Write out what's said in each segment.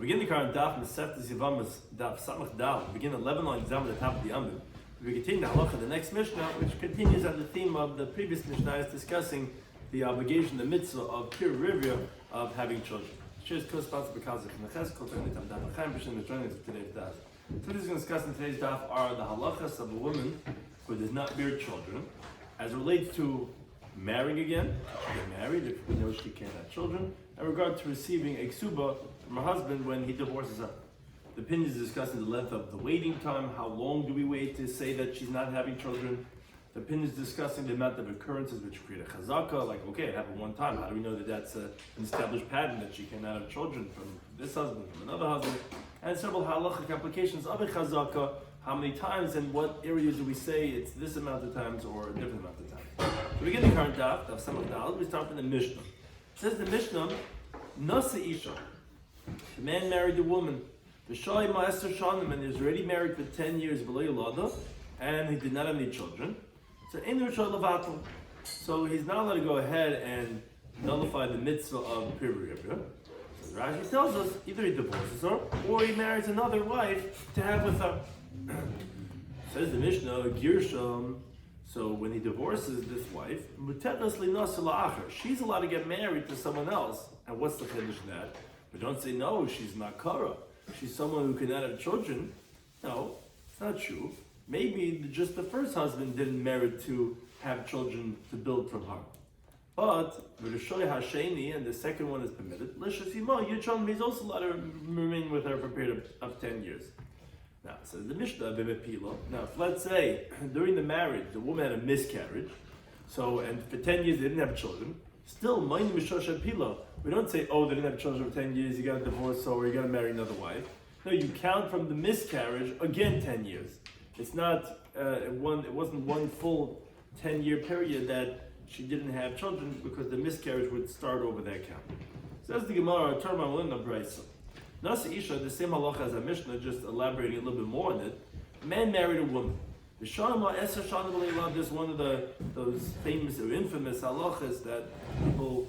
We begin the current Daf Mesech Yevamos Daf Samach Dal. We begin 11 lines down at the top of the Amud. We continue the halacha the next Mishnah, which continues on the theme of the previous Mishnah, is discussing the obligation, the mitzvah of pure rivya of having children. Cheers, co-sponsor because of Neches, co-family tam Daf Chaim, B'Shem the joining of today's Daf. So what is going to discuss in today's Daf are the halachas of a woman who does not bear children, as relates to marrying again, she get married if we know she can't have children, in regard to receiving a ksuba from her husband when he divorces her. The opinion is discussing the length of the waiting time, how long do we wait to say that she's not having children. The opinion is discussing the amount of occurrences which create a chazaka, like, okay, it happened one time, how do we know that that's an established pattern that she cannot have children from this husband, from another husband, and several halachic applications of a chazaka, how many times and what areas do we say it's this amount of times or a different amount of times. So we get the current Daf Samach Dal, we start from the Mishnah. It says the Mishnah, Nasa Isha, the man married a woman, the Shoy Ma'aser Shanim, and he was already married for 10 years below Yolada, and he did not have any children. So So he's not allowed to go ahead and nullify the mitzvah of pure rivya. So Rashi tells us either he divorces her or he marries another wife to have with her. Says the Mishnah, Girsham. So when he divorces this wife, she's allowed to get married to someone else. And what's the chiddush in that? We don't say no, she's not kara. She's someone who cannot have children. No, it's not true. Maybe just the first husband didn't merit to have children to build from her. But with the Shoy Hasheni, and the second one is permitted, he's also allowed to remain with her for a period of 10 years. Now, says the Mishnah, now, if let's say during the marriage the woman had a miscarriage, and for 10 years they didn't have children, still, we don't say, oh, they didn't have children for 10 years, you got to divorce her or you got to marry another wife. No, you count from the miscarriage again 10 years. It's not it wasn't one full 10-year period that she didn't have children, because the miscarriage would start over that count. Says the Gemara, Nasa Isha, the same halacha as a Mishnah, just elaborating a little bit more on it. A man married a woman. The Shanama Eser Shanama is one of those famous or infamous halachas that people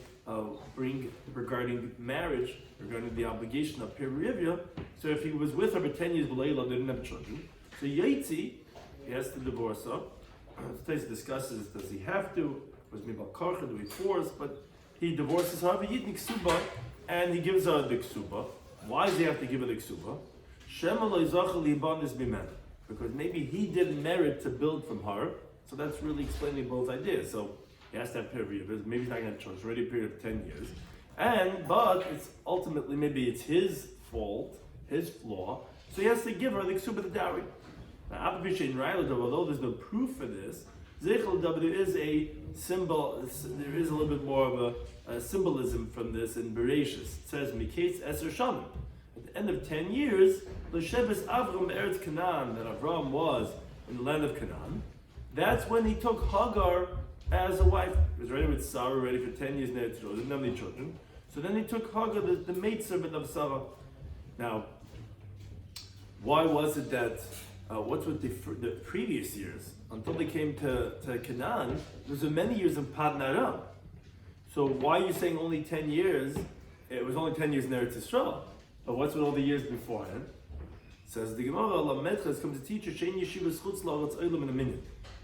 bring regarding marriage, regarding the obligation of pure rivya. So if he was with her for 10 years, they didn't have children. So Yaitzi, he has to divorce her. The Taisa discusses, does he have to? Was maybe karcha, do we force? But he divorces her, and he gives her the ksuba. Why does he have to give her the ksuba? Because maybe he didn't merit to build from her. So that's really explaining both ideas. So he has to have period, maybe he's not going to have children, already a period of 10 years. But it's ultimately, maybe it's his fault, his flaw. So he has to give her the ksuba, the dowry. Now, although there's no proof for this, there is a symbol, there is a little bit more of a symbolism from this in Bereshis. It says, Miketz Eser Shanim. At the end of 10 years, L'Shebes Avram Eretz Canaan, that Avram was in the land of Canaan, that's when he took Hagar as a wife. He was ready with Sarah, ready for 10 years in Eretz Yisrael, didn't have any children. So then he took Hagar, the maidservant of Sarah. Now, why was it that what's with the previous years? Until they came to Canaan, there was many years in Paddan Aram. So why are you saying only 10 years? It was only 10 years in Eretz Yisrael. But what's with all the years beforehand? Says the Gemara, Lamedchas comes to teach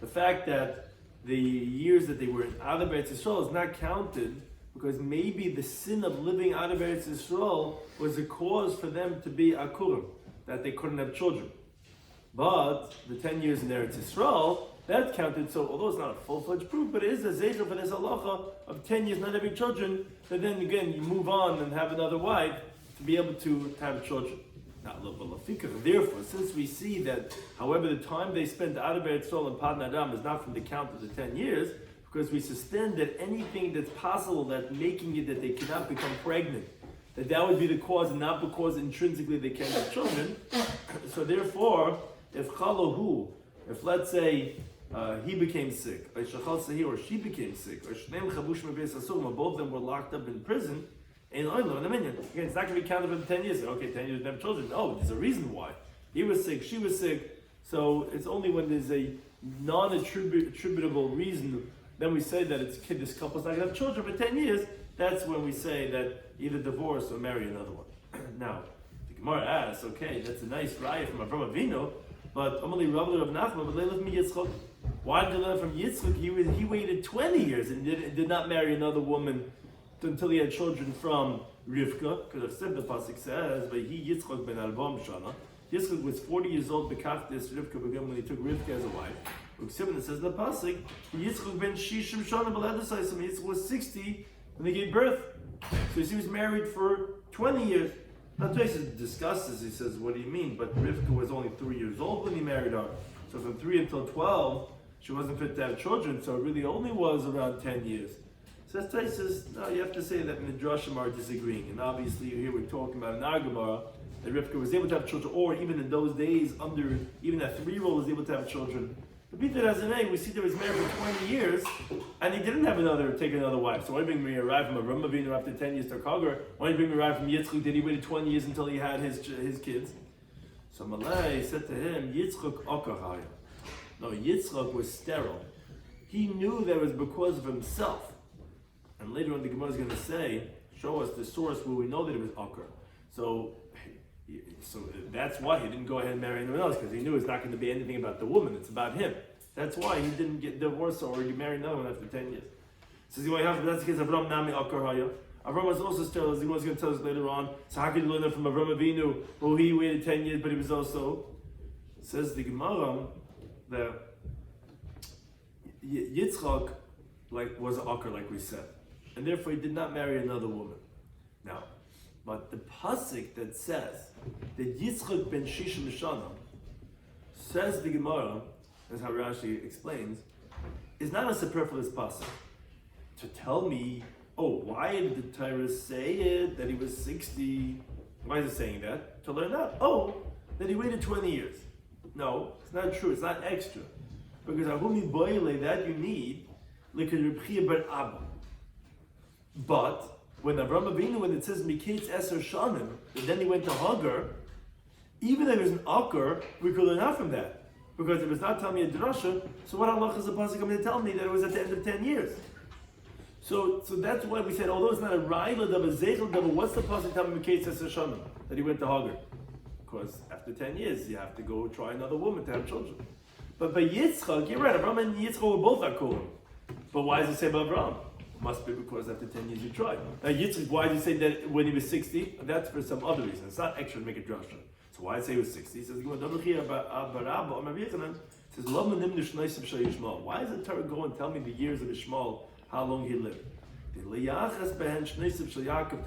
the fact that the years that they were out of Eretz Yisrael is not counted, because maybe the sin of living out of Eretz Yisrael was a cause for them to be akurim, that they couldn't have children. But the 10 years in Eretz Yisrael, that counted. So although it's not a full-fledged proof, but it is a zeicher for this halacha of 10 years not having children, but then again you move on and have another wife to be able to have children. Therefore, since we see that, however, the time they spent out of Eretz Yisrael and Paddan Aram is not from the count of the 10 years, because we sustain that anything that's possible that making it that they cannot become pregnant, that would be the cause, and not because intrinsically they can't have children. So therefore, if let's say he became sick, or she became sick, or both of them were locked up in prison, again, it's not going to be counted for the 10 years. Okay, 10 years, didn't have children. Oh, there's a reason why. He was sick, she was sick. So it's only when there's a non-attributable reason, then we say that this couple's not going to have children for 10 years. That's when we say that either divorce or marry another one. Now, Gemara asks, okay, that's a nice raya from Avraham Avinu, but Amali Rabbi Rav Nachman, but Leilach mi Yitzchak. Why did you learn from Yitzchak? He waited 20 years and did not marry another woman until he had children from Rivka, because the pasuk says, "But he Yitzchak ben Albam Shana." Yitzchak was 40 years old. Bekachtes Rivka began when he took Rivka as a wife. It says in the pasuk, Yitzchak ben Shishim Shana Baladasaisim. Yitzchak was 60 when they gave birth. So he was married for 20 years. Now Tosfos discusses. He says, "What do you mean?" But Rivka was only 3 years old when he married her. So from 3 until 12, she wasn't fit to have children. So it really only was around 10 years. So Tosfos, no, you have to say that Midrashim are disagreeing. And obviously here we're talking about an Gemara that Rivka was able to have children, or even in those days, even a 3-year-old was able to have children. But Peter doesn't know. We see that he was married for 20 years, and he didn't have take another wife. So why did he bring me a ride from Avraham Avinu after 10 years to Kagar? Why did he bring me a ride from Yitzchak? Did he wait 20 years until he had his kids? So Malay said to him, Yitzchak akahaya. No, Yitzchak was sterile. He knew that it was because of himself. And later on the Gemara is going to say, show us the source where we know that it was akar. So that's why he didn't go ahead and marry anyone else, because he knew it's not going to be anything about the woman, it's about him. That's why he didn't get divorced or he married another one after 10 years. Says he that's the case of Avram Nami Akar Haya. Avram was also sterile, as he was going to tell us later on. So how could you learn that from Avram Avinu? Well, he waited 10 years, but he was also, says the Gemara, that Yitzchak was an Akar, like we said. And therefore he did not marry another woman. Now, but the pasuk that says that Yitzchak ben Shishim Shana, says the Gemara, as how Rashi explains, is not a superfluous pasuk. To tell me, why did the Torah say it, that he was 60? Why is it saying that? To learn that. That he waited 20 years. No, it's not true, it's not extra. Because Ahumi Boile, that you need, like a Rebchia bar Abba. But when Avraham Avinu, when it says Miketz Eser Shanim, and then he went to Hagar, even if it was an Akar, we could learn out from that. Because if it's not telling me a drasha, so what halach is the pasuk going to tell me that it was at the end of 10 years? So that's why we said, although it's not a Ra'ila Dava Zeichel Dava, what's the pasuk telling me Miketz Eser Shanim? That he went to Hagar. Because after 10 years, you have to go try another woman to have children. But by Yitzchak, you're right, Avraham and Yitzchak were both Akurim. But why does it say about Avraham? Must be because after 10 years you tried. Now Yitzchak, why did he say that when he was 60? That's for some other reason. It's not extra to make a drasha. So why did he say he was 60? He says, why does the Torah go and tell me the years of Ishmael, how long he lived? To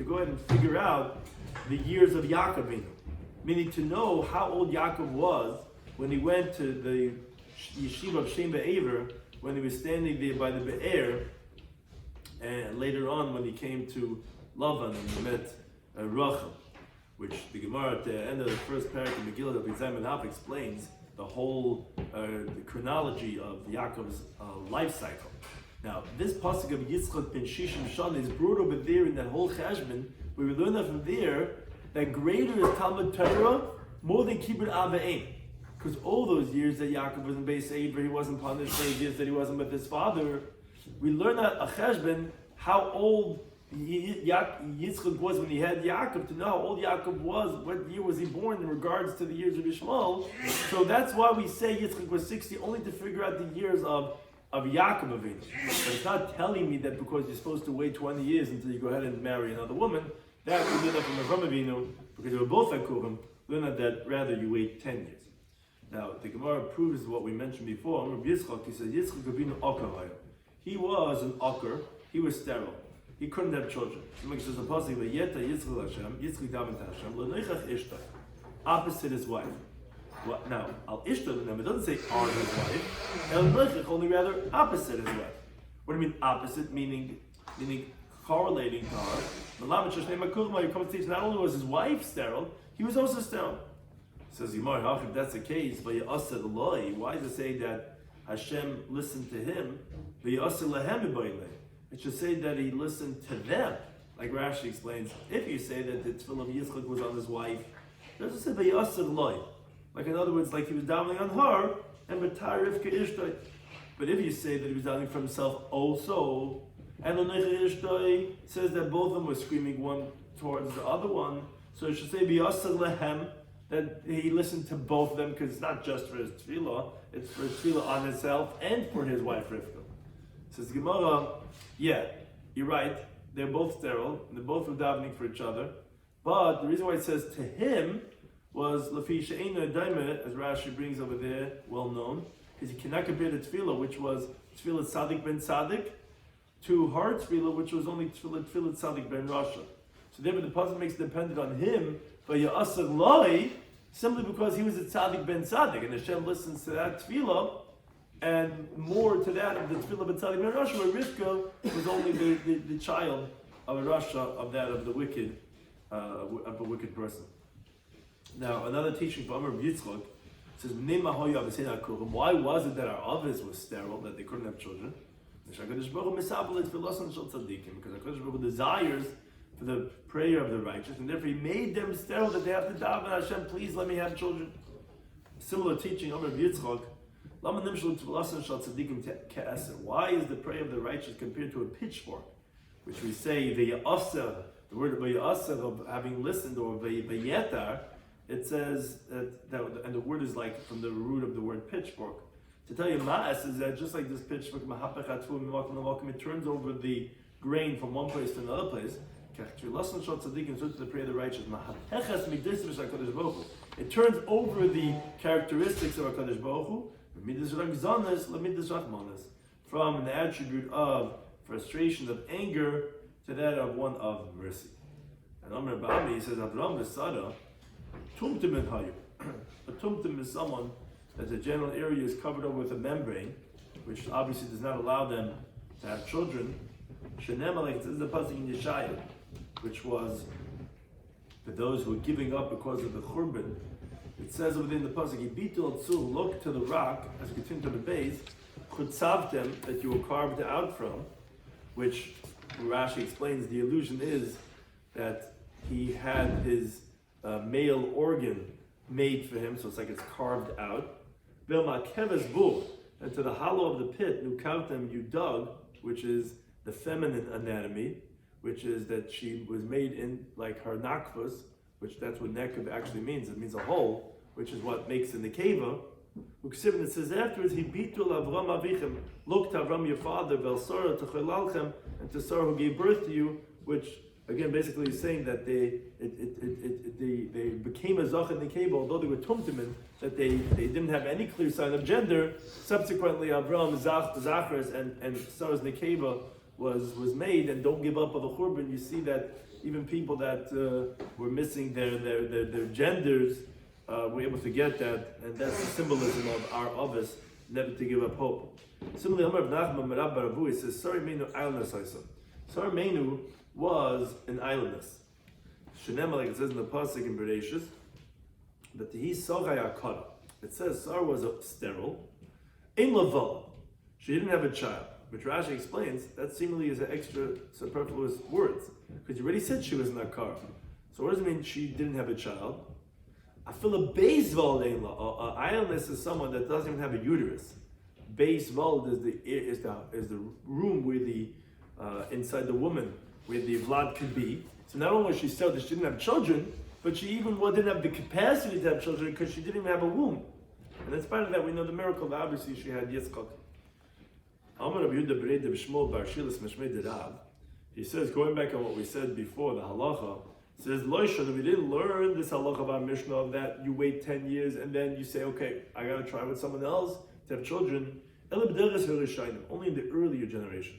go ahead and figure out the years of Yaakov, meaning to know how old Yaakov was when he went to the yeshiva of Shem Be'aver, when he was standing there by the Be'er. And later on, when he came to Lavan and he met Rachel, which the Gemara at the end of the first paragraph of Megillah of Yevamos Daf explains the whole the chronology of Yaakov's life cycle. Now, this pasuk of Yitzchak ben Shishim Shana is brought over there in that whole cheshbon, where we learn that from there that greater is Talmud Torah more than Kibbut Av V'Eim. Because all those years that Yaakov was in Beis Eber, he wasn't punished, those years that he wasn't with his father, we learn that a cheshbon, how old Yitzchak was when he had Yaakov, to know how old Yaakov was, what year was he born in regards to the years of Ishmael. So that's why we say Yitzchak was 60, only to figure out the years of Yaakov Avinu. But it's not telling me that because you're supposed to wait 20 years until you go ahead and marry another woman. That we learn that from Avraham Avinu, because they were both Akurim, learn that rather you wait 10 years. Now, the Gemara proves what we mentioned before. Rabbi Yitzchak, he said, Yitzchak Avinu Akar. He was an Akar, he was sterile. He couldn't have children. So it says the pasuk, Vayeta Yitzchak Hashem, Yitzchak daven to Hashem, L'neichach Ishtai, opposite his wife. What now? Al Ishtai, it doesn't say on his wife. El Neichach, only rather opposite his wife. What do you mean opposite? Meaning correlating to her. Not only was his wife sterile, he was also sterile. Says Yomar, if that's the case, why does it say that Hashem listened to him? It should say that he listened to them. Like Rashi explains, if you say that the tefillah of Yitzchak was on his wife, it doesn't say v'yaseh loy. Like in other words, like he was davening on her, and b'tar Rivka Ishtay. But if you say that he was davening for himself also, and L'neichach Ishtay says that both of them were screaming one towards the other one, So it should say B'yasar lehem, that he listened to both of them, because it's not just for his tefillah, it's for his tefillah on himself and for his wife Rivka. Says the Gemara, yeah, you're right, they're both sterile, and they both were davening for each other, but the reason why it says to him was Lafi She'eino Daimeh, as Rashi brings over there, well known, because he cannot compare the tefillah, which was tefillah Tzadik ben Tzadik, to her tefillah, which was only tefillah Tzadik ben Rasha. So therefore the pasuk makes it dependent on him, but Ya'asar Loi, simply because he was a Tzadik ben Tzadik, and Hashem listens to that tefillah, and more to that of the tefillah ben Tzadik ben Rasha, where Rivka was only the child of a Rasha, of the wicked, of a wicked person. Now, another teaching from Rabbi Yitzchak says, why was it that our Avos was sterile, that they couldn't have children? Because HaKadosh Baruch Hu desires for the prayer of the righteous, and therefore he made them sterile, that they have to daven, Hashem, please let me have children. Similar teaching of Rabbi Yitzchak, why is the prayer of the righteous compared to a pitchfork, which we say, the word v'ya'aser of having listened, or v'yetar, it says that, and the word is like from the root of the word pitchfork. To tell you ma'as is that just like this pitchfork, it turns over the grain from one place to another place. The prayer of the righteous. It turns over the characteristics of HaKadosh Baruch Hu, from an attribute of frustration, of anger, to that of one of mercy. And Amr Ba'ami, he says, Avram v'Sara, tumtum in hayu. A tumtum is someone that the general area is covered over with a membrane, which obviously does not allow them to have children. Shenema, like it says the pasuk in Yeshaya, which was for those who were giving up because of the churban. It says within the pasuk, Yibitul tzul, look to the rock as you continue to the base, chutzavtem, that you were carved out from, which Rashi explains the illusion is that he had his male organ made for him, so it's like it's carved out. And to the hollow of the pit, nukautem, you dug, which is the feminine anatomy, which is that she was made in like her nakvus, which that's what nekav actually means. It means a hole, which is what makes in the keva. It says afterwards, he bitul Avram avichem, look to Avram your father, vel Sarah to Chelalchem, and to Sarah who gave birth to you, which again basically is saying that they became a zach in the keva, although they were tumtimin, that they didn't have any clear sign of gender. Subsequently, Avram Zachars and Sarah's nekeva was made, and don't give up on the churban. You see that even people that were missing their genders were able to get that, and that's the symbolism of our Avos, never to give up hope. Similarly, Amar Nachman Merab Baravu, he says, Sari Menu islandness Haisa. Sari Menu was an islandess. Shenema, like it says in the pasuk in Bereshis, but he Sochai Akara. It says Sar was sterile. In Laval, she didn't have a child. Which Rashi explains, that seemingly is an extra superfluous words. Because you already said she was in that car. So what does it mean she didn't have a child? I feel a base vald islandess is someone that doesn't even have a uterus. Base vald is the room where the inside the woman where the vlad could be. So not only was she sterile that she didn't have children, but she even didn't have the capacity to have children because she didn't even have a womb. And in spite of that, we know the miracle that obviously she had Yitzchak. He says, going back on what we said before, the halacha, says, we didn't learn this halacha of our Mishnah that you wait 10 years and then you say, okay, I got to try with someone else to have children. Only in the earlier generations.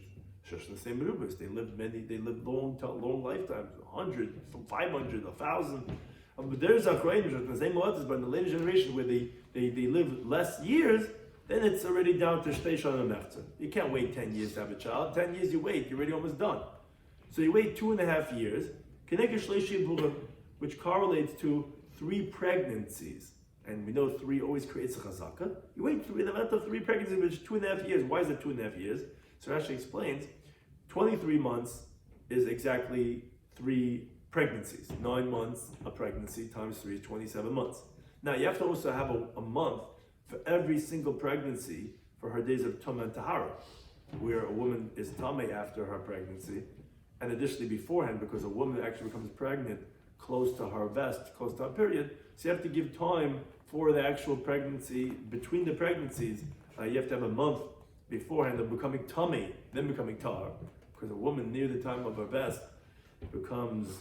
They lived long lifetimes, 100, 500, 1,000. But there's a but in the later generation where they live less years, then it's already down to shtei shana mechzer. You can't wait 10 years to have a child. 10 years you wait, you're already almost done. So you wait 2.5 years, which correlates to 3 pregnancies. And we know 3 always creates a chazaka. You wait the amount of 3 pregnancies, which is 2.5 years. Why is it 2.5 years? So Rashi explains, 23 months is exactly 3 pregnancies. 9 months a pregnancy times 3 is 27 months. Now you have to also have a month for every single pregnancy for her days of Tumah and Tahara, where a woman is Tameh after her pregnancy, and additionally beforehand, because a woman actually becomes pregnant close to her vest, close to her period. So you have to give time for the actual pregnancy. Between the pregnancies, you have to have a month beforehand of becoming tummy, then becoming tar. Because a woman near the time of her vest becomes,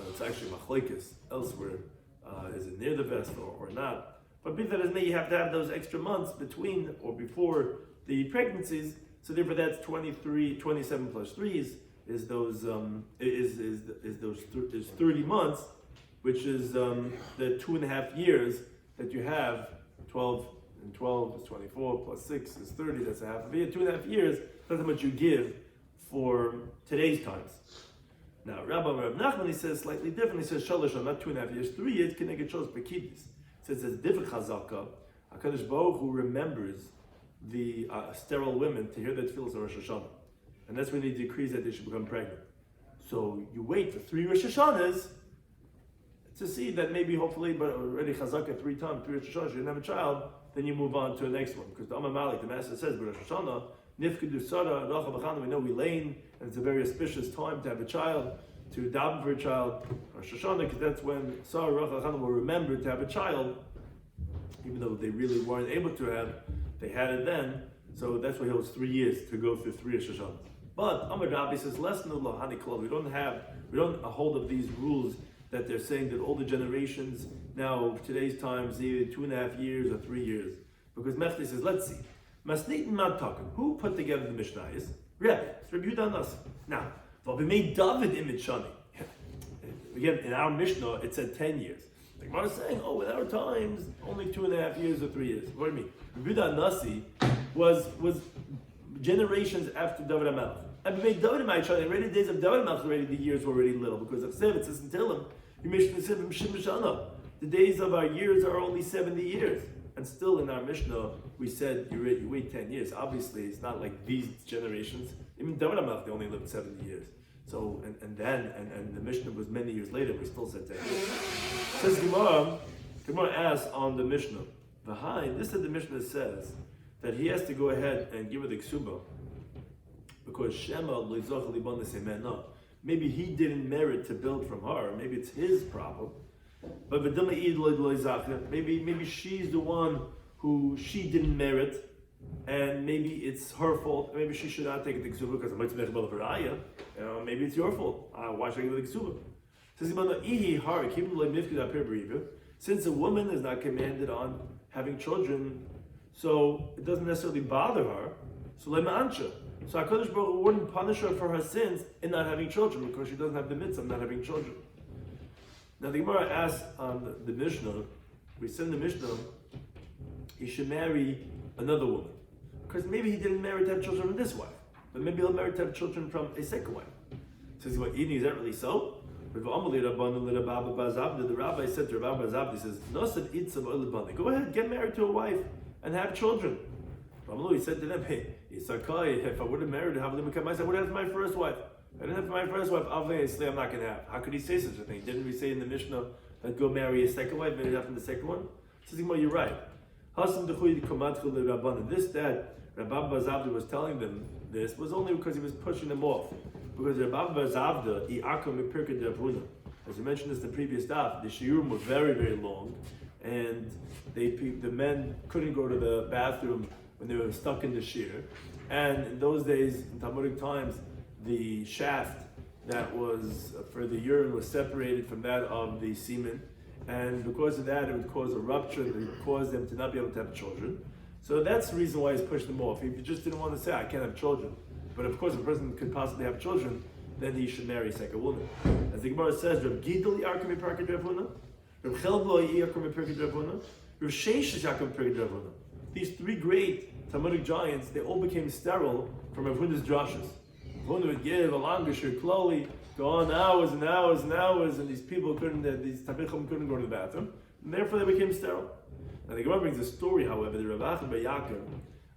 it's actually machlekes elsewhere, is it near the vest or not? But be that as may, you have to have those extra months between or before the pregnancies. So therefore, that's 27 plus 3 is 30 months, which is the 2.5 years that you have. 12 and 12 is 24 plus 6 is 30. That's a half of a year. 2.5 years. That's how much you give for today's times. Now, Rabbi Nachman, he says slightly different. He says shalosh, not 2.5 years, 3 years. Keneged shows bekidus. Says it's different chazaka. HaKadosh Baruch Hu remembers the sterile women to hear the tefillas of Rosh Hashanah, and that's when he decrees that they should become pregnant. So you wait for 3 Rosh Hashanahs to see that maybe, hopefully, but already chazaka 3 times, 3 Rosh Hashanahs, you didn't have a child, then you move on to the next one. Because the Amar Malik, the Master says, Rosh Hashanah, nifkedu sara, racha b'chana, we know we lane, and it's a very auspicious time to have a child, to daven for a child. Rosh Hashanah, because that's when Sarah, racha b'chana will remember to have a child, even though they really weren't able to have, they had it then. So that's why it was 3 years to go through 3 Rosh Hashanah. But Amar Rabbi says, less no lahani klal. We don't hold of these rules that they're saying that all the generations now, today's times, either 2.5 years or 3 years. Because Mechti says, let's see. Masnitin Matakan, who put together the Mishnayos? Rabbi, it's Rabbi Yehuda Nasi. Now, we made David image Shani. Again, in our Mishnah, it said 10 years. The Gemara is saying, oh, in our times, only 2.5 years or 3 years. What do you mean? Rabbi Yehuda Nasi was generations after David HaMelech. And we made David HaMelech Shani. Already the days of David HaMelech, already the years were already little. Because of Sev, it says until him, the days of our years are only 70 years. And still in our Mishnah, we said you wait 10 years. Obviously, it's not like these generations. Even David HaMelech, they only lived 70 years. So, and the Mishnah was many years later, we still said 10 years. Says Gemara asks on the Mishnah, this is the Mishnah says that he has to go ahead and give her the ksuba because Shema loizach liban l'semena. Maybe he didn't merit to build from her. Maybe it's his problem. But maybe she's the one who she didn't merit, and maybe it's her fault. Maybe she should not take the ksuba because maybe it's your fault. Why should I give her the ksuba? Since a woman is not commanded on having children, so it doesn't necessarily bother her. So So HaKadosh Baruch Hu wouldn't punish her for her sins in not having children because she doesn't have the mitzvah of not having children. Now the Gemara asks on the Mishnah, we said in the Mishnah, he should marry another woman. Because maybe he didn't marry to have children from this wife, but maybe he'll marry to have children from a second wife. Says, what, is that really so? The rabbi said to Rabbi Zabdi, he says, go ahead, get married to a wife and have children. He said to them, hey, if I would have married her, I would have my first wife. I didn't have my first wife, obviously I'm not going to have. How could he say such a thing? Didn't we say in the Mishnah that go marry a second wife, marry after the second one? Says, well, you're right. This, that Rabbi Zabdi was telling them this was only because he was pushing them off. Because Rabbi Zabdi, as we mentioned this in the previous daf, the shiur was very, very long, and the men couldn't go to the bathroom when they were stuck in the shiur. And in those days, in Talmudic times, the shaft that was for the urine was separated from that of the semen, and because of that, it would cause a rupture. It would cause them to not be able to have children. So that's the reason why he's pushed them off. If he just didn't want to say, I can't have children. But of course, if a person could possibly have children, then he should marry a second woman. As the Gemara says, Rav Gidel Yarkim Perkid Ravuna, Rav Chelbo Yarkim Perkid Ravuna, Rav Sheish Yakim Perkid Ravuna. These three great Talmudic giants, they all became sterile from Rav Huda's drashas. Rav Huda would give a longer shir kloli, go on hours and hours and hours, and these people these tabichim couldn't go to the bathroom, and therefore they became sterile. Now the Gemara brings a story, however, the Rav Achim Bar Yaakov,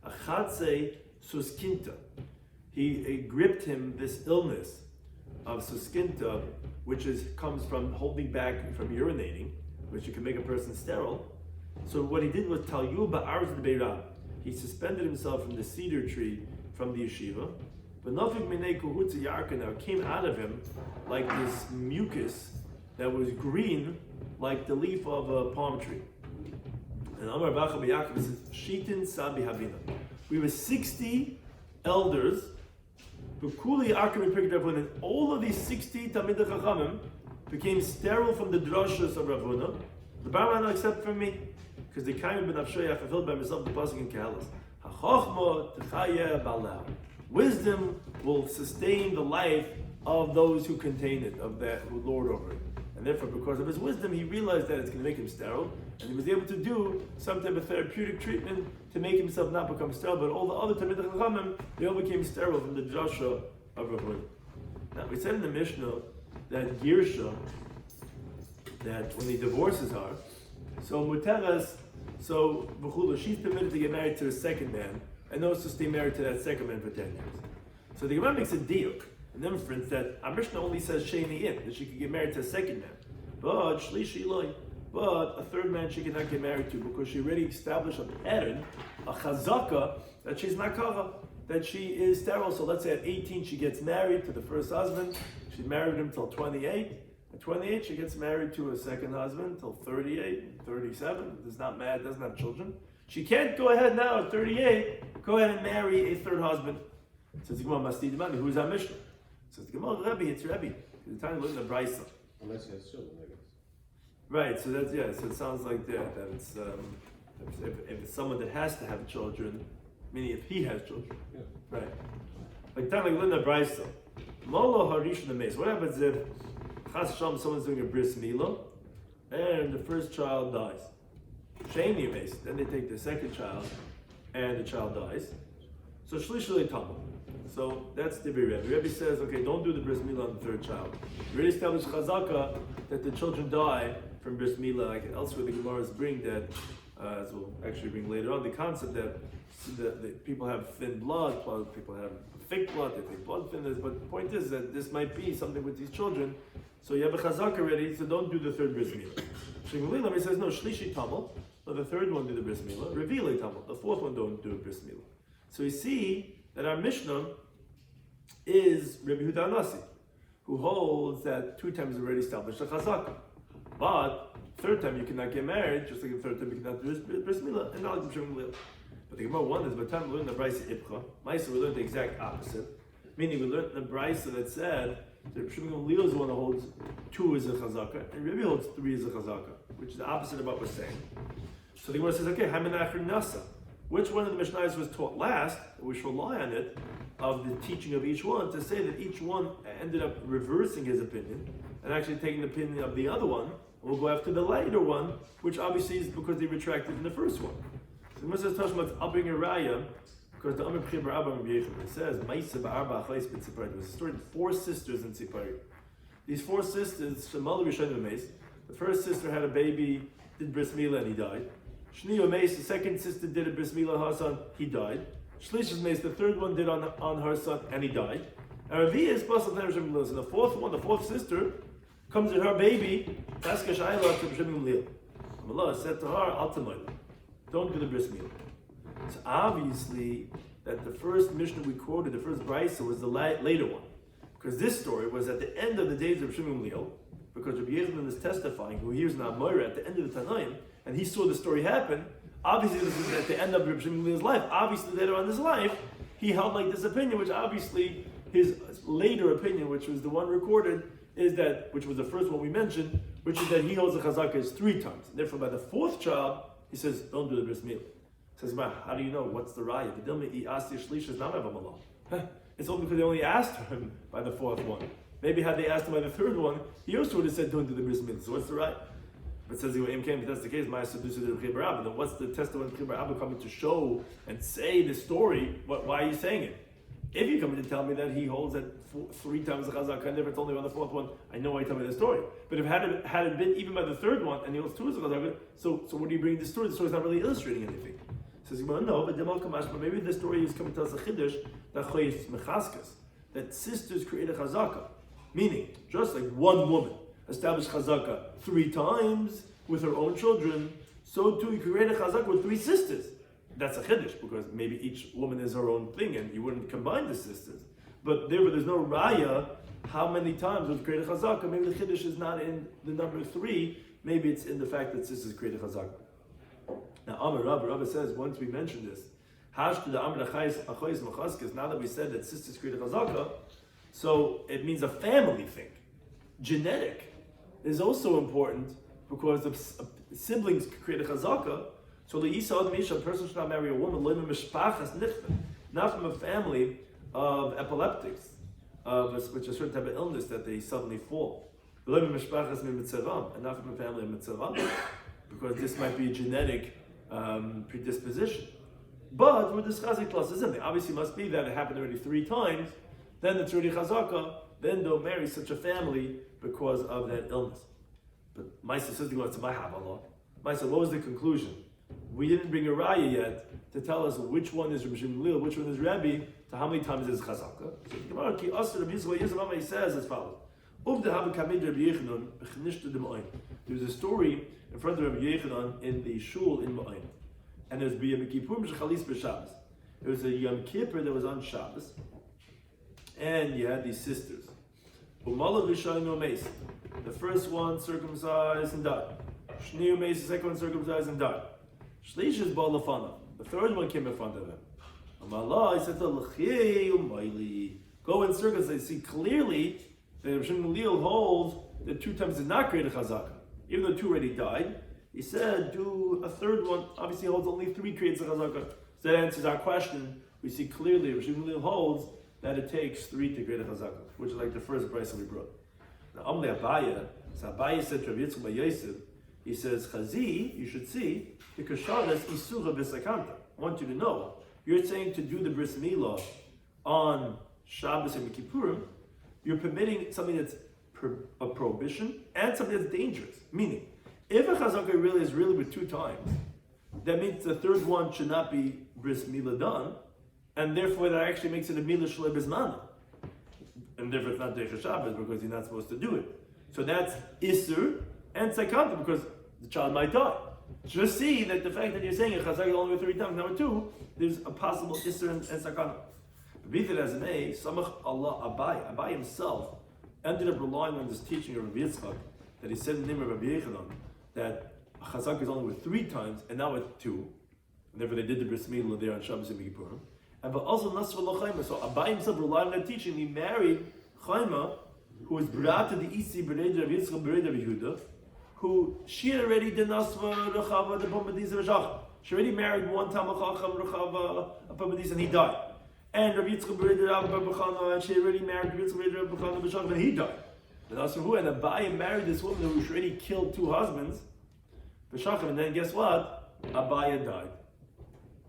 Achatze Suskinta. He gripped him this illness of suskinta, which comes from holding back from urinating, which can make a person sterile. So what he did was Talyu Ba'arz the Beirab. He suspended himself from the cedar tree from the yeshiva. But Nafik Minei Kuhutza Yarka now came out of him like this mucus that was green like the leaf of a palm tree. And Amar Bacha B'Yaakov says, Shitin Sabi Havina. We were 60 elders, B'Kuli Akram Ravuna, and all of these 60 Talmidei Chachamim became sterile from the drashas of Ravuna. The Barman except for me, because the Kaim ben Avshaya fulfilled by himself the pasuk in Kehalas. HaChochma Techayeh Balau. Wisdom will sustain the life of those who contain it, of that who lord over it. And therefore, because of his wisdom, he realized that it's going to make him sterile, and he was able to do some type of therapeutic treatment to make himself not become sterile. But all the other Talmidei Chachamim, they all became sterile from the drasha of Ravuna. Now, we said in the Mishnah that Girsha, that when he divorces her, so Muteras, so B'chula, she's permitted to get married to a second man, and also stay married to that second man for 10 years. So the Gemara makes a diuk, an inference that our Mishnah only says Sheni in, that she could get married to a second man. But Shlishi Loi, but a third man she cannot get married to because she already established a pattern, a chazaka, that she's makara, that she is sterile. So let's say at 18 she gets married to the first husband, she married him till 28. At 28 she gets married to a second husband till 38, 37, is not mad, doesn't have children. She can't go ahead now at 38, go ahead and marry a third husband. Says the Gemara, Masti Demani, who's our Mishnah? Says the Gemara, Rebbe, it's Rebbe. The time living in the Brisa. Unless he has children, I guess. Right, so that's, yeah, so it sounds like that it's, if it's someone that has to have children, meaning if he has children. Yeah. Right. Like time like living in the Brisa. Molo Harish in the maze. What happens if Chas Shalom, someone's doing a bris milah, and the first child dies? Sheni mace. Then they take the second child, and the child dies. So Shlishli Tamil. So that's the Rebbe. The Rebbe says, okay, don't do the bris milah on the third child. You already established chazaka that the children die from bris milah. Like elsewhere, the Gemaras bring that, as we'll actually bring later on, the concept that the people have thin blood, people have thick blood, they take blood thinners. But the point is that this might be something with these children. So you have a chazaka already, so don't do the third bris milah. Shemulila, he says, no, shlishi tamil. No, the third one do the bris milah. Revile tamil. The fourth one don't do a bris milah. So we see that our Mishnah is Rabbi Yehuda Anasi, who holds that 2 times already established a chazaka. But third time you cannot get married, just like the third time you cannot do bris milah, and not like the Shemulila. But the Gemara wonders, by the time we learned the Brisa Ipcha, Maisa we learned the exact opposite. Meaning we learned the Brisa that said that Shimon Gamliel is the one who holds 2 is a chazaka, and Rabbi holds 3 is a chazaka, which is the opposite of what we're saying. So the Gemara says, okay, Hamanachir Nasa. Which one of the Mishnayos was taught last? We should rely on it, of the teaching of each one, to say that each one ended up reversing his opinion, and actually taking the opinion of the other one, and we'll go after the later one, which obviously is because they retracted in the first one. So the Gemara says, Tashmat, I'll bring a raya, because the Amr B'chir Barabba Rabbi Yechim, it says, Ma'isa Ba'arba Achais Ben Tzipari. There was a story of 4 sisters in Tzipari. These 4 sisters, Shemal Rishon Meis, the first sister had a baby, did bris milah, and he died. Shniyo Meis, the second sister did a bris milah, her son, he died. Shlish's Meis, the third one did on her son, and he died. And Ravi is Basal Tan Rishon Meis, and the fourth one, the fourth sister, comes with her baby, Taska Shayla to Rishon Meis. Allah said to her, Altamay, don't do the bris milah. So obviously that the first Mishnah we quoted, the first Brisa, was the later one. Because this story was at the end of the days of Shimon Gamliel, because Rabbi Yechim is testifying, who hears now Moira at the end of the Tanaim, and he saw the story happen. Obviously this is at the end of Rabbi Shimon Gamliel's life. Obviously later on in his life, he held like this opinion, which obviously his later opinion, which was the one recorded, is that, which was the first one we mentioned, which is that he holds the chazaka is 3 times. And therefore by the 4th child, he says, don't do the bris milah. Says, how do you know? What's the raya? It's only because they only asked him by the 4th one. Maybe had they asked him by the 3rd one, he also would have said, don't do the bris milah. So what's the raya? But it says, if that's the case, then what's the testimony of Abba coming to show and say the story? Why are you saying it? If you're coming to tell me that he holds it 3 times the chazaka, and if it's only on the 4th one, I know why you tell me the story. But if had it been even by the 3rd one, and he holds 2 as a chazaka, so what do you bring the story? The story's not really illustrating anything. Says, no, but maybe the story is coming to us a chiddush that sisters create a chazaka. Meaning, just like one woman established chazaka 3 times with her own children, so too you create a chazaka with 3 sisters. That's a chiddush, because maybe each woman is her own thing and you wouldn't combine the sisters. But therefore there's no raya how many times was created chazaka? Maybe the chiddush is not in the number 3. Maybe it's in the fact that sisters created chazaka. Now, Amar Rabbi says, once we mentioned this, now that we said that sisters created chazaka, so it means a family thing. Genetic is also important because of siblings create a chazaka. So the Isa a person should not marry a woman, not from a family of epileptics, which is a certain type of illness that they suddenly fall. And not from a family of mitzvah, because this might be a genetic predisposition. But we're discussing pluses and obviously must be that it happened already 3 times, then it's already chazaka, then don't marry such a family because of that illness. But Maisa says, to my Havala. Maisa, what was the conclusion? We didn't bring a raya yet to tell us which one is Rabbi Shloimy Lil, which one is Rabbi, to how many times is chazaka. So the Gemara Ki Asr Rabbi Yisrael says as follows. There's a story in front of Rabbi Yechanan in the shul in Ma'ayin. And there's B'Yom Kippurim Shechalis B'Shabbos. It was a Yom Kippur that was on Shabbos. And you had these sisters. The first one circumcised and died. The second one circumcised and died. Shlish is Balafana. The third one came in front of him. He said, go and circumcise. See clearly that Rabbi Shloimy Lil holds that 2 times did not create a chazaka. Even though 2 already died, he said, do a third one. Obviously holds only 3 creates a chazaka. So that answers our question. We see clearly Rabbi Shloimy Lil holds that it takes 3 to create a chazaka, which is like the first price that we brought. Now, Amle Abaya, so Abaya said to Rabbi Yitzchak Bar Yosef, he says, Chazi, you should see, the kashadas isura b'sakanta. I want you to know, you're saying to do the bris milah on Shabbos and Kippurim, you're permitting something that's a prohibition and something that's dangerous. Meaning, if a chazaka really is really with 2 times, that means the third one should not be bris milah done, and therefore that actually makes it a milah shalei bizmana. And therefore it's not Deicha Shabbos because you're not supposed to do it. So that's Isur and Sakanta because the child might die. Just see that the fact that you're saying a chazaka only 3 times, number 2, there's a possible Isur and Sakanta. But be that as it may, Samach Allah Abai himself ended up relying on this teaching of Rabbi Yitzchak that he said in the name of Rabbi Yechanan that a chazaka is only with 3 times and not with 2. And therefore they did the bris milah there on Shabbos and Kippurim. And but also Nasra L'Chaima. So Abai himself relied on that teaching. He married Chaima, who was brought to the Isi Bered Rav Yitzchak Bered Rav Yehuda, who she had already did Nasra Rechava the Pamadis V'Shachar. She already married one Talmid Chacham Rechava a Pamadis and he died. And Rav Yitzchak Bered Rav Bechana, and she already married Rav Yitzchak Bered Rav Bechana V'Shachar and he died. And Abai married this woman who already killed 2 husbands, V'Shachar, and then guess what? Abai died.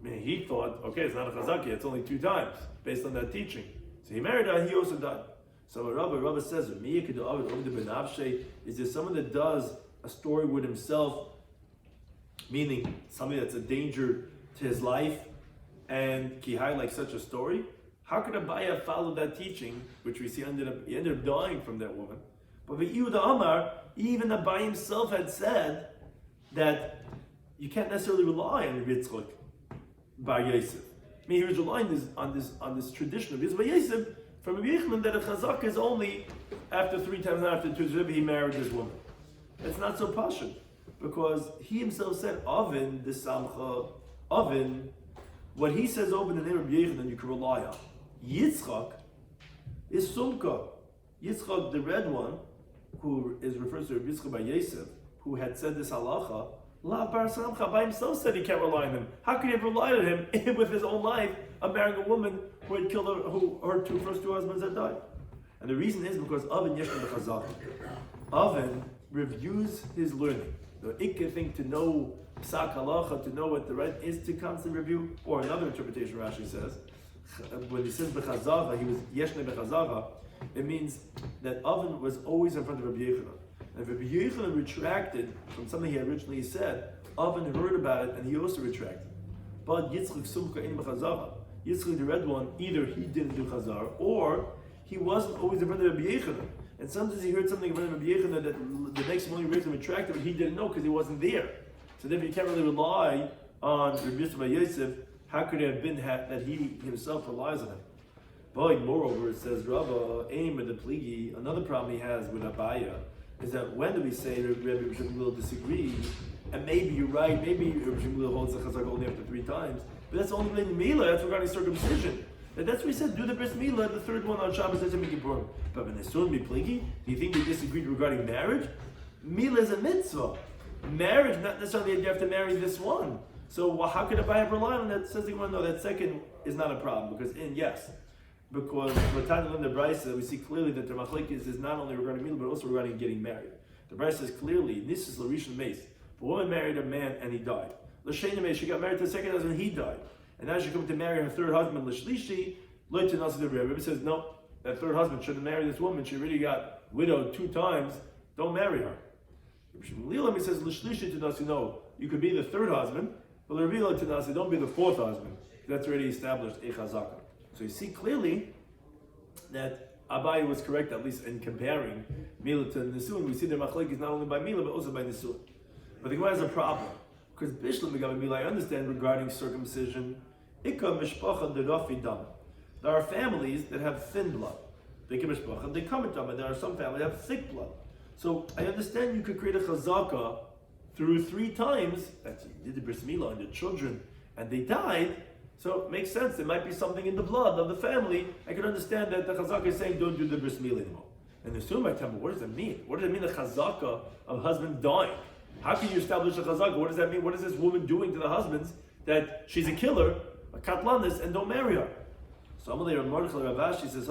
I mean, he thought, okay, it's not a chazaki, it's only 2 times, based on that teaching. So he married her, he also died. So Rabbi says, is there someone that does a story with himself, meaning something that's a danger to his life, and kihai like such a story? How could Abaya follow that teaching, which we see he ended up dying from that woman? But Yehuda Amar, even Abaya himself had said that you can't necessarily rely on Yitzchak Bar Yosef. I mean, he was relying on this tradition of Yitzchak Bar Yosef from Rabbi Yechanan that a chazaka is only after 3 times, not after 2. He married this woman. It's not so pashut because he himself said Avin the Samcha Avin. What he says over the name of Yechanan you can rely on. Yitzchak is Sumka. Yitzchak, the red one, who is refers to Rabbi Yitzchak Bar Yosef, who had said this halacha. La Bar Samcha by himself said he can't rely on him. How could he have relied on him with his own life of marrying a woman who had killed her first 2 husbands had died? And the reason is because Avin Yeshna B'Chazak. Avin reviews his learning. The ikka thing to know Psak Halacha, to know what the right is to constantly review, or another interpretation Rashi says, when he says B'Chazaka, he was Yeshna B'Chazaka, it means that Avin was always in front of Rabbi Yechanan. And if Rabbi Yechanan retracted from something he originally said, Avin heard about it and he also retracted. But Yitzchak Sumka in B'Chazara, Yitzchak the red one, either he didn't do Chazar or he wasn't always in front of Rabbi Yechanan. And sometimes he heard something in front of Rabbi Yechanan that the next morning Rabbi Yechanan retracted, but he didn't know because he wasn't there. So therefore you can't really rely on Rabbi Yisrael Bar Yosef. How could it have been that he himself relies on him? But moreover, it says Rava aim with the pligi. Another problem he has with Abaya is that when do we say that Rabbi Shloimy will disagree? And maybe you're right. Maybe Rabbi Shloimy holds the chazaka only after 3 times, but that's only in Mila. That's regarding circumcision. And that's what he said. Do the bris Mila, the third one on Shabbos. That's a Kippur. But when it's soon be pligi, do you think they disagreed regarding marriage? Mila is a mitzvah. Marriage, not necessarily that you have to marry this one. So how could Abaya rely on that? Says the one, no, that second is not a problem because because Latana in the Brisa, we see clearly that the machlekes is not only regarding Mila, but also regarding getting married. The Brisa says clearly, this is Larishon Meis. A woman married a man and he died. L'sheni Meis, she got married to the second husband, he died. And now she comes to marry her third husband, L'shlishi, L'Itin Nasi the Rebbe says, no, that third husband shouldn't marry this woman. She already got widowed 2 times. Don't marry her. He says, L'shlishi to Nasi, no, you could be the third husband, but L'Rebbe to Nasi, don't be the 4th husband. That's already established a chazaka. So you see clearly that Abaye was correct, at least in comparing Mila to Nisun. We see the machlek is not only by Mila, but also by Nisun. But the Gemara has a problem. Because Bishlam Megabe Mila, I understand regarding circumcision, Ikka Mishpacha Derafi Dam. There are families that have thin blood. They come Mishpacha, they come in Dam, and there are some families that have thick blood. So I understand you could create a chazaka through 3 times, that you did the bris Mila on your children, and they died. So it makes sense. There might be something in the blood of the family. I can understand that the chazaka is saying don't do the bris milah anymore. And the Sunnah might tell me, what does that mean? What does it mean, the chazaka of husband dying? How can you establish a chazaka? What does that mean? What is this woman doing to the husbands that she's a killer, a katlanis, and don't marry her? So Amalei Rav Ravashi says,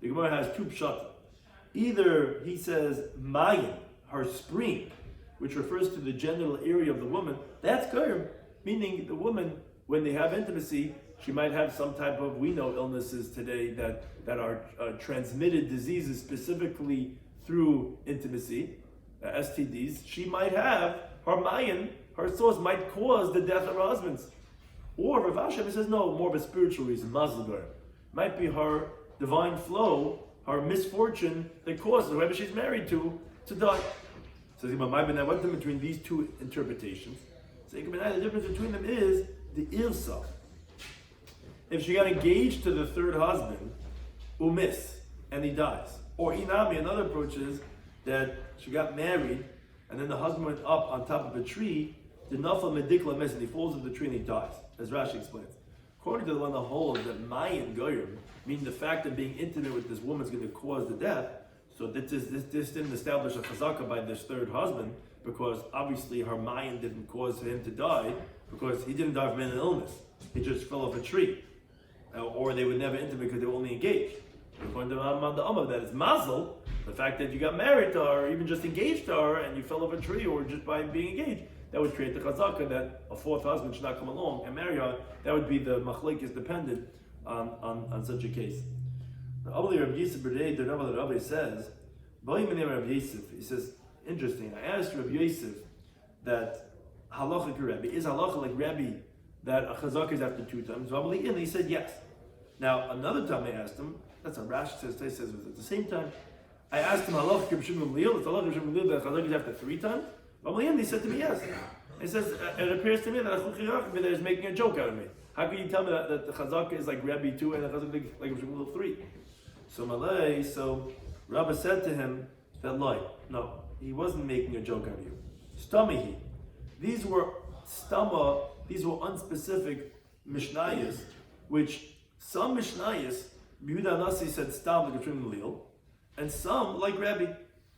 the Gemara has 2 pshat. Either he says mayin, her spring, which refers to the genital area of the woman, that's goyim, meaning the woman, when they have intimacy, she might have some type of, we know illnesses today that are transmitted diseases specifically through intimacy, STDs. She might have, her mayan, her source might cause the death of her husbands. Or Rav Ashi says, no, more of a spiritual reason, mazel goyim. Might be her divine flow, her misfortune that causes whoever she's married to die. So what's the between these 2 interpretations? So the difference between them is the irsa. If she got engaged to the 3rd husband, umis, and he dies. Or inami, another approach is that she got married, and then the husband went up on top of a tree, the nafal medikla mes, and he falls in the tree and he dies, as Rashi explains. According to the one that holds that mayin goyim, meaning the fact of being intimate with this woman is going to cause the death, so this didn't establish a chazaka by this 3rd husband, because obviously her mayan didn't cause him to die, because he didn't die from an illness. He just fell off a tree. Or they were never intimate because they were only engaged. According to the Amma, that is mazel, the fact that you got married to her, or even just engaged to her, and you fell off a tree, or just by being engaged, that would create the chazaka that a 4th husband should not come along and marry her. That would be the machlek is dependent on such a case. The Rabbi Yosef Berdei, the Rabbi says, he says, interesting, I asked Rabbi Yosef that halacha Rabbi, is halacha like Rabbi that a chazaka is after 2 times? And he said yes. Now another time I asked him, that's what Rashi says at the same time, I asked him halacha Rabbi Shimon Gamliel, it's halacha Rabbi Shimon Gamliel that chazaka is after 3 times? He said to me yes. He says, it appears to me that Achuch is making a joke out of me. How can you tell me that the chazaka is like Rabbi 2 and the chazaka is like Rabbi Shimon 3? So Rabbi said to him that no, he wasn't making a joke out of you. Stamihi. These were unspecific mishnayos, which some mishnayos, Yehuda Nasi said stam like Shimon Gamliel, and some like Rabbi,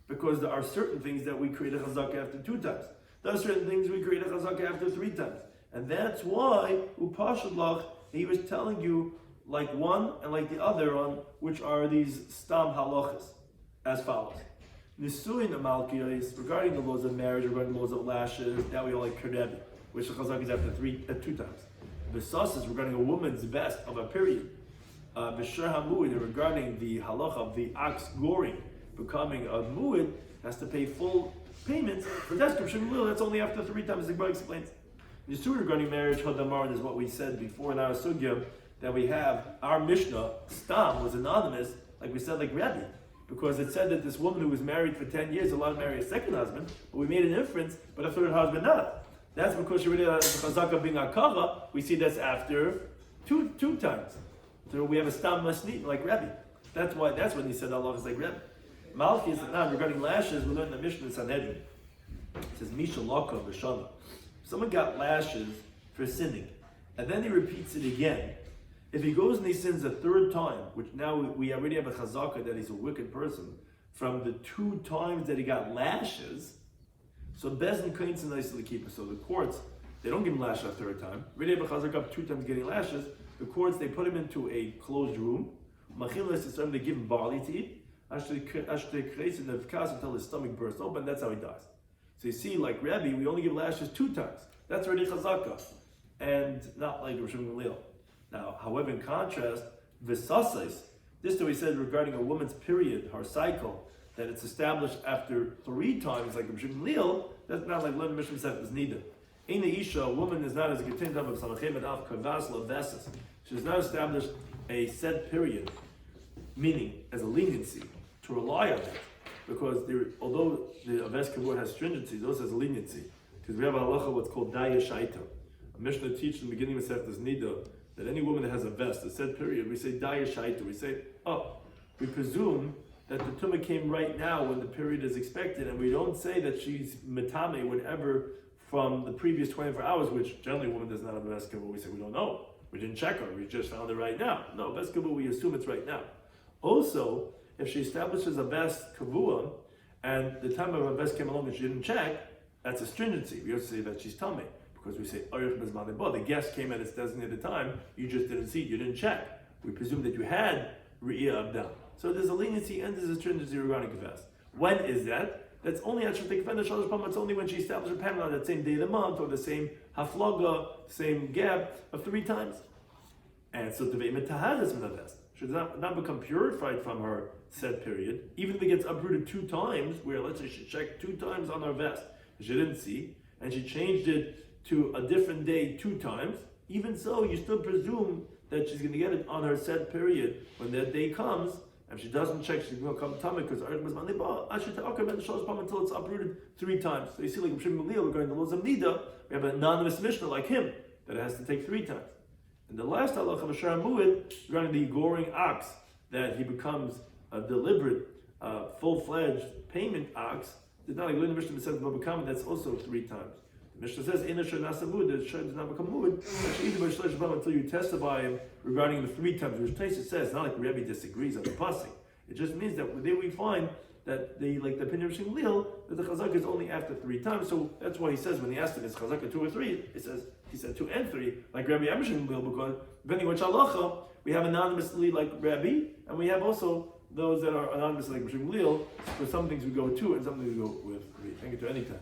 because there are certain things that we create a chazaka after 2 times. There are certain things we create a chazaka after 3 times. And that's why Upashadlach, he was telling you like one and like the other on which are these stam halachas, as follows. Nisuin Amalkiyos, regarding the laws of marriage, regarding the laws of lashes, that we all like Kerebi, which the chazaka is after 2 times. Besas is regarding a woman's vest of a period. B'shar hamuid, regarding the halacha of the ox goring, becoming a muid, has to pay full payments for description. That's only after 3 times, the Gemara explains. Nisuin regarding marriage, Hadamar, is what we said before in our sugya, that we have our Mishnah, Stam, was anonymous, like we said, like Rabbi, because it said that this woman who was married for 10 years allowed to marry a 2nd husband, but we made an inference, but a 3rd husband not. That's because she really has the chazaka being akara. We see that's after two times. So we have a stam masnit like Rebbe. That's when he said Allah is like Rebbe. Malki is now regarding lashes. We learned the Mishnah in Sanhedrin. It says Misha Laka V'Shana. Someone got lashes for sinning, and then he repeats it again. If he goes and he sins a third time, which now we already have a chazaka that he's a wicked person from the 2 times that he got lashes, so Bezdin Kain's nicely keeper. So the courts, they don't give him lashes a third time. Already have a chazaka 2 times getting lashes. The courts, they put him into a closed room. Machilas is they give him barley to eat. Actually, creates in the kas until his stomach bursts open. That's how he dies. So you see, like Rebbe, we only give lashes 2 times. That's already chazaka, and not like Rosh Hashanah. Now, however, in contrast, Visasais, this is what he said regarding a woman's period, her cycle, that it's established after 3 times, like Rosh Hashanah. That's not like Len Mishnah said was needed. In the Isha, a woman is not as a continued of Samachem and Av Kavas Lavesis. She has not established a set period, meaning as a leniency, to rely on it. Because although the Aves Kavur has stringency, it also has a leniency. Because we have a halacha what's called Daya Shaita. A Mishnah teaches in the beginning of Masechtas Nida that any woman that has a vest, a set period, we say Daya Shaita. We say, we presume that the tumah came right now when the period is expected, and we don't say that she's metame whenever from the previous 24 hours, which generally a woman does not have a vest kavur. We say we don't know. We didn't check her. We just found it right now. No, vest kavur, we assume it's right now. Also, if she establishes a vest kavua, and the time of her vest came along and she didn't check, that's a stringency. We also say that she's tamei, because we say the guest came at its designated time. You just didn't see it. You didn't check. We presume that you had re'iyah abdal. So there's a leniency and there's a stringency regarding a vest. When is that? That's only at Shulchan Aruch Shalosh Pam. It's only when she established a pamela on that same day of the month or the same haflaga, same gap of 3 times. And so the ve'im taharas from the vest. She does not become purified from her set period, even if it gets uprooted 2 times, where let's say she checked 2 times on her vest, she didn't see, and she changed it to a different day 2 times. Even so, you still presume that she's going to get it on her set period when that day comes. If she doesn't check, she's going to come tummy because until it's uprooted 3 times. So you see, like we're going to laws of Nida, we have an anonymous Mishnah like him that it has to take 3 times. And the last halacha of Ashar Mu'id regarding the goring ox, that he becomes a deliberate, full-fledged payment ox, did not like the Mishnah says become, that's also 3 times. The Mishnah says in the shar does not become mu'id until you testify him regarding the 3 times, which place it says, not like Rebbe disagrees on the pasuk. It just means that there we find that the opinion of Shimlil, that the chazaka is only after 3 times. So that's why he says when he asked him is chazaka 2 or 3, he said 2 and 3, like Rabbi Shimlil, because depending on which halacha, we have anonymously like Rabbi, and we have also those that are anonymous like Shimlil. For some things we go 2 and some things we go with 3. Thank you to any time.